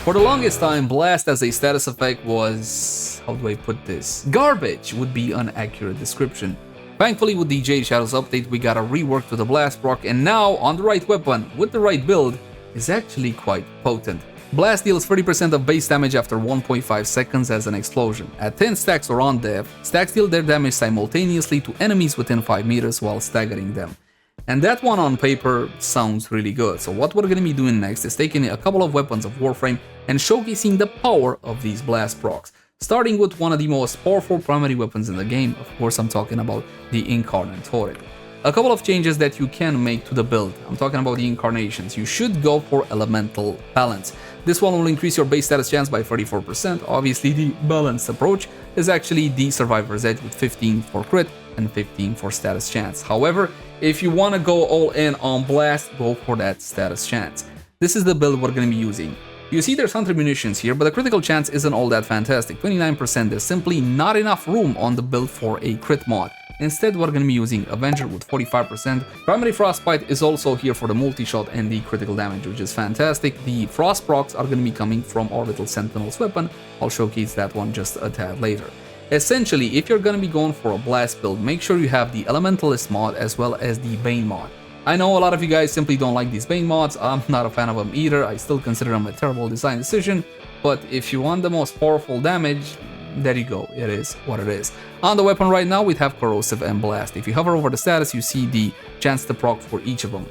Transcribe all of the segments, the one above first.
For the longest time, Blast as a status effect was... how do I put this? Garbage would be an accurate description. Thankfully, with the Jade Shadows update, we got a rework to the Blast proc, and now, on the right weapon, with the right build, is actually quite potent. Blast deals 30% of base damage after 1.5 seconds as an explosion. At 10 stacks or on death, stacks deal their damage simultaneously to enemies within 5 meters while staggering them. And that one on paper sounds really good, so what we're gonna be doing next is taking a couple of weapons of Warframe and showcasing the power of these Blast procs. Starting with one of the most powerful primary weapons in the game, of course I'm talking about the Incarnate Torid. A couple of changes that you can make to the build. I'm talking about the incarnations. You should go for elemental balance. This one will increase your base status chance by 34%. Obviously the balanced approach is actually the Survivor's Edge with 15 for crit and 15 for status chance. However, if you want to go all in on Blast, go for that status chance. This is the build we're going to be using. You see there's Hunter Munitions here, but the critical chance isn't all that fantastic, 29%. There's simply not enough room on the build for a crit mod. Instead, we're going to be using Avenger with 45%. Primary Frostbite is also here for the multi-shot and the critical damage, which is fantastic. The Frost procs are going to be coming from our little Sentinel's weapon. I'll showcase that one just a tad later. Essentially, if you're going to be going for a Blast build, make sure you have the Elementalist mod as well as the Bane mod. I know a lot of you guys simply don't like these Bane mods. I'm not a fan of them either. I still consider them a terrible design decision. But if you want the most powerful damage, there you go, it is what it is. On the weapon right now, we have Corrosive and Blast. If you hover over the status, you see the chance to proc for each of them.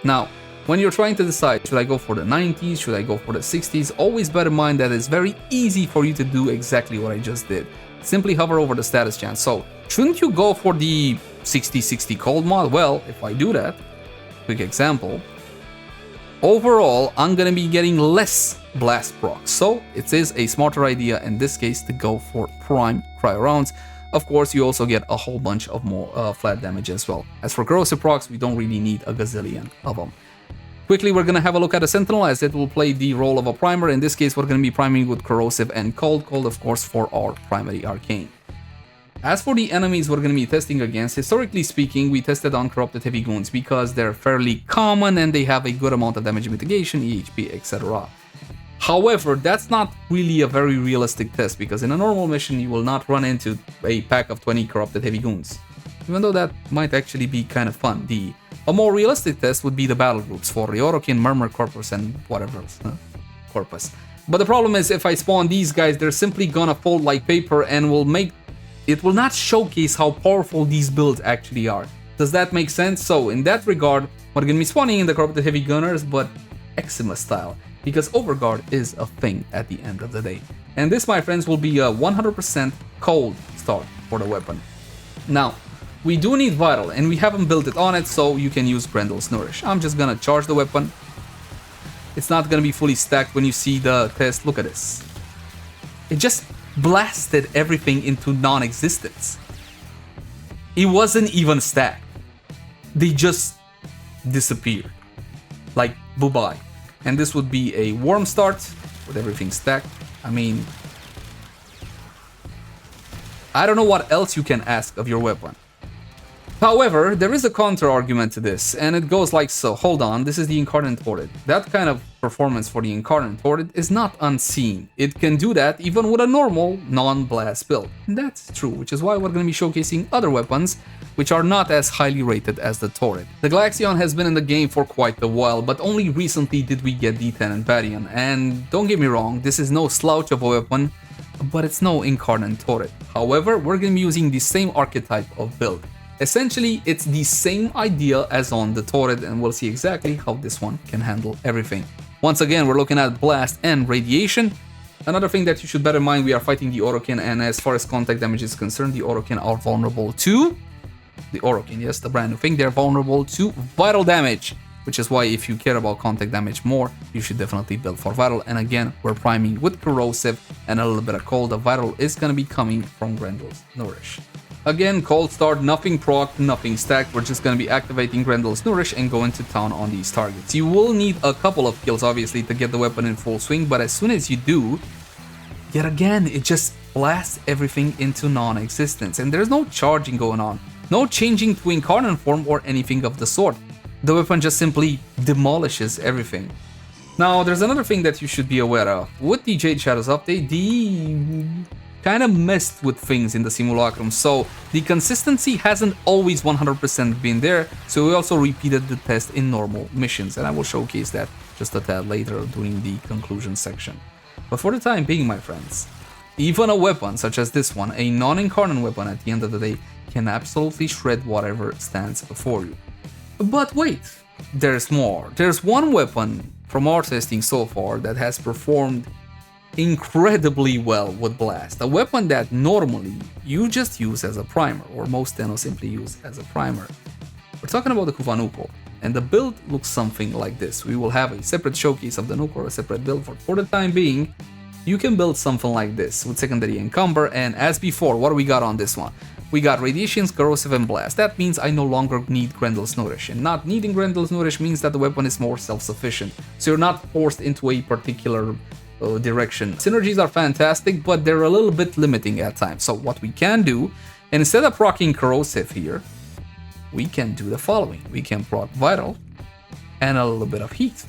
Now, when you're trying to decide, should I go for the 90s, should I go for the 60s, always bear in mind that it's very easy for you to do exactly what I just did. Simply hover over the status chance. So, shouldn't you go for the 60-60 cold mod? Well, if I do that, quick example, overall, I'm gonna be getting less Blast procs, so it is a smarter idea in this case to go for prime cryo rounds. Of course, you also get a whole bunch of more flat damage as well. As for corrosive procs, we don't really need a gazillion of them. Quickly, we're gonna have a look at a Sentinel as it will play the role of a primer. In this case, we're gonna be priming with corrosive and cold, of course, for our primary arcane. As for the enemies we're going to be testing against, historically speaking, we tested on Corrupted Heavy Goons because they're fairly common and they have a good amount of damage mitigation, EHP, etc. However, that's not really a very realistic test because in a normal mission you will not run into a pack of 20 Corrupted Heavy Goons. Even though that might actually be kind of fun. A more realistic test would be the battle groups for Reworked, Murmur Corpus, and whatever else. Corpus. But the problem is if I spawn these guys, they're simply gonna fold like paper and it will not showcase how powerful these builds actually are. Does that make sense? So in that regard, we're gonna be spawning in the Corrupted Heavy Gunners, but Eczema style, because Overguard is a thing at the end of the day. And this, my friends, will be a 100% cold start for the weapon. Now, we do need Vital, and we haven't built it on it, so you can use Grendel's Nourish. I'm just gonna charge the weapon. It's not gonna be fully stacked when you see the test. Look at this. It just blasted everything into non-existence. It wasn't even stacked. They just disappeared. Like, bye-bye. And this would be a warm start with everything stacked. I mean, I don't know what else you can ask of your weapon. However, there is a counter argument to this, and it goes like so. Hold on, this is the Incarnate Torid. That kind of performance for the Incarnate Torid is not unseen. It can do that even with a normal, non-blast build. And that's true, which is why we're going to be showcasing other weapons, which are not as highly rated as the Torid. The Galaxion has been in the game for quite a while, but only recently did we get the Tenant Badian. And don't get me wrong, this is no slouch of a weapon, but it's no Incarnate Torid. However, we're going to be using the same archetype of build. Essentially, it's the same idea as on the Torid, and we'll see exactly how this one can handle everything. Once again, we're looking at Blast and Radiation. Another thing that you should bear in mind, we are fighting the Orokin, and as far as contact damage is concerned, the Orokin are vulnerable to... The Orokin, yes, the brand new thing, they're vulnerable to Vital damage. Which is why if you care about contact damage more, you should definitely build for Vital. And again, we're priming with Corrosive and a little bit of Cold. The Vital is going to be coming from Grendel's Nourish. Again, cold start, nothing proc, nothing stacked. We're just going to be activating Grendel's Nourish and going to town on these targets. You will need a couple of kills, obviously, to get the weapon in full swing, but as soon as you do, yet again, it just blasts everything into non-existence. And there's no charging going on, no changing to incarnate form or anything of the sort. The weapon just simply demolishes everything. Now, there's another thing that you should be aware of. With the Jade Shadows update, the kind of messed with things in the simulacrum, so the consistency hasn't always 100% been there, so we also repeated the test in normal missions, and I will showcase that just a tad later during the conclusion section. But for the time being, my friends, even a weapon such as this one, a non-incarnate weapon at the end of the day, can absolutely shred whatever stands before you. But wait, there's more. There's one weapon from our testing so far that has performed incredibly well with Blast, a weapon that normally you just use as a primer, or most Tenno simply use as a primer. We're talking about the Kuva Nukor, and the build looks something like this. We will have a separate showcase of the Nukor, a separate build. For the time being, you can build something like this with secondary encumber, and as before, what do we got on this one? We got Radiations, Corrosive, and Blast. That means I no longer need Grendel's Nourish, and not needing Grendel's Nourish means that the weapon is more self-sufficient, so you're not forced into a particular direction. Synergies are fantastic, but they're a little bit limiting at times. So what we can do, instead of proccing Corrosive here, we can do the following. We can proc Vital and a little bit of Heat.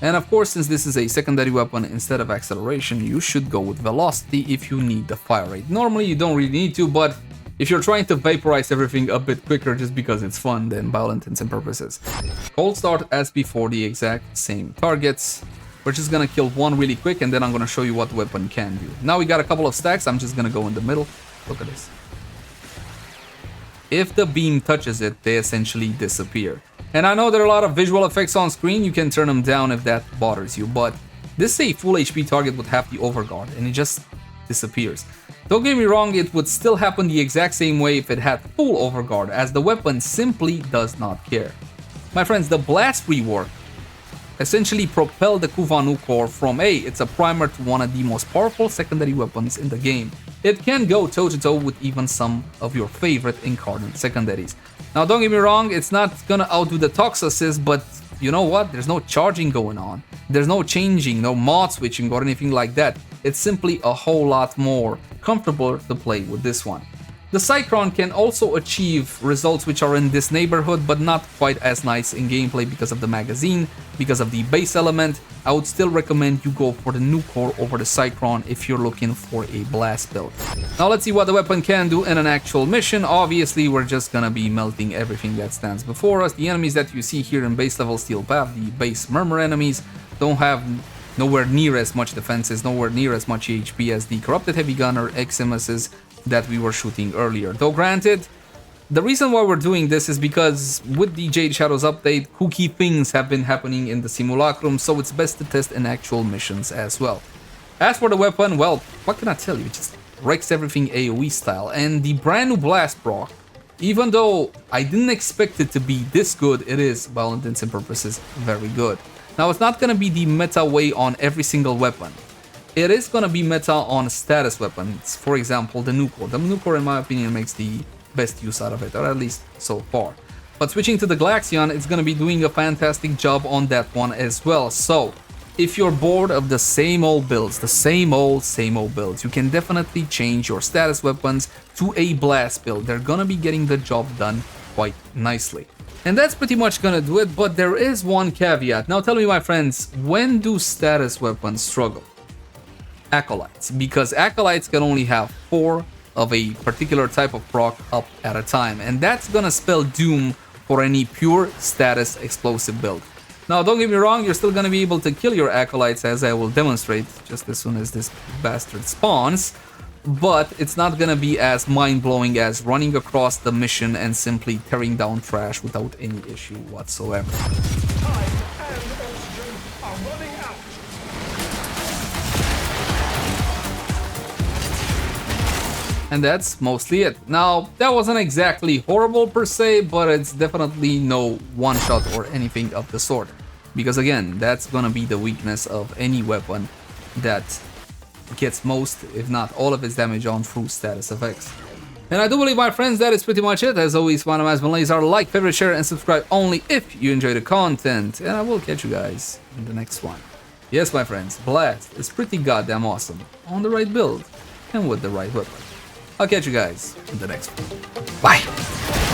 And of course, since this is a secondary weapon, instead of acceleration, you should go with velocity if you need the fire rate. Normally, you don't really need to, but if you're trying to vaporize everything a bit quicker just because it's fun, then by all intents and purposes. Cold start as before, the exact same targets. We're just gonna kill one really quick, and then I'm gonna show you what the weapon can do. Now we got a couple of stacks, I'm just gonna go in the middle. Look at this. If the beam touches it, they essentially disappear. And I know there are a lot of visual effects on screen, you can turn them down if that bothers you, but this is a full HP target with half the overguard, and it just disappears. Don't get me wrong, it would still happen the exact same way if it had full overguard, as the weapon simply does not care. My friends, the Blast rework essentially propelled the Kuva Nukor from it's a primer to one of the most powerful secondary weapons in the game. It can go toe-to-toe with even some of your favorite incarnate secondaries. Now don't get me wrong, it's not gonna outdo the Tox Assist, but you know what? There's no charging going on. There's no changing, no mod switching or anything like that. It's simply a whole lot more comfortable to play with this one. The Cyclone can also achieve results which are in this neighborhood, but not quite as nice in gameplay because of the magazine, because of the base element. I would still recommend you go for the Nukor over the Cyclone if you're looking for a blast build. Now let's see what the weapon can do in an actual mission. Obviously, we're just gonna be melting everything that stands before us. The enemies that you see here in base level Steel Path, the base Murmur enemies, don't have nowhere near as much defenses, nowhere near as much HP as the Corrupted Heavy Gunner XMSs that we were shooting earlier. Though granted, the reason why we're doing this is because with the Jade Shadows update, kooky things have been happening in the simulacrum, so it's best to test in actual missions as well. As for the weapon, well, what can I tell you? It just wrecks everything AoE style, and the brand new Blast Proc, even though I didn't expect it to be this good, it is, by all intents and purposes, very good. Now, it's not gonna be the meta way on every single weapon. It is gonna be meta on status weapons, for example, the Nukor. The Nukor, in my opinion, makes the best use out of it, or at least so far. But switching to the Galaxion, it's gonna be doing a fantastic job on that one as well. So, if you're bored of the same old builds, the same old builds, you can definitely change your status weapons to a blast build. They're gonna be getting the job done quite nicely. And that's pretty much gonna do it, but there is one caveat. Now tell me, my friends, when do status weapons struggle? Acolytes, because Acolytes can only have 4 of a particular type of proc up at a time, and that's gonna spell doom for any pure status explosive build. Now don't get me wrong, you're still gonna be able to kill your Acolytes, as I will demonstrate just as soon as this bastard spawns, but it's not gonna be as mind-blowing as running across the mission and simply tearing down trash without any issue whatsoever. Time and oxygen are running out. And that's mostly it. Now, that wasn't exactly horrible per se, but it's definitely no one-shot or anything of the sort. Because again, that's gonna be the weakness of any weapon that gets most, if not all of its damage on through status effects. And I do believe, my friends, that is pretty much it. As always, my name has been Leyzar. Like, favorite, share, and subscribe only if you enjoy the content. And I will catch you guys in the next one. Yes, my friends, Blast is pretty goddamn awesome on the right build and with the right weapon. I'll catch you guys in the next one. Bye!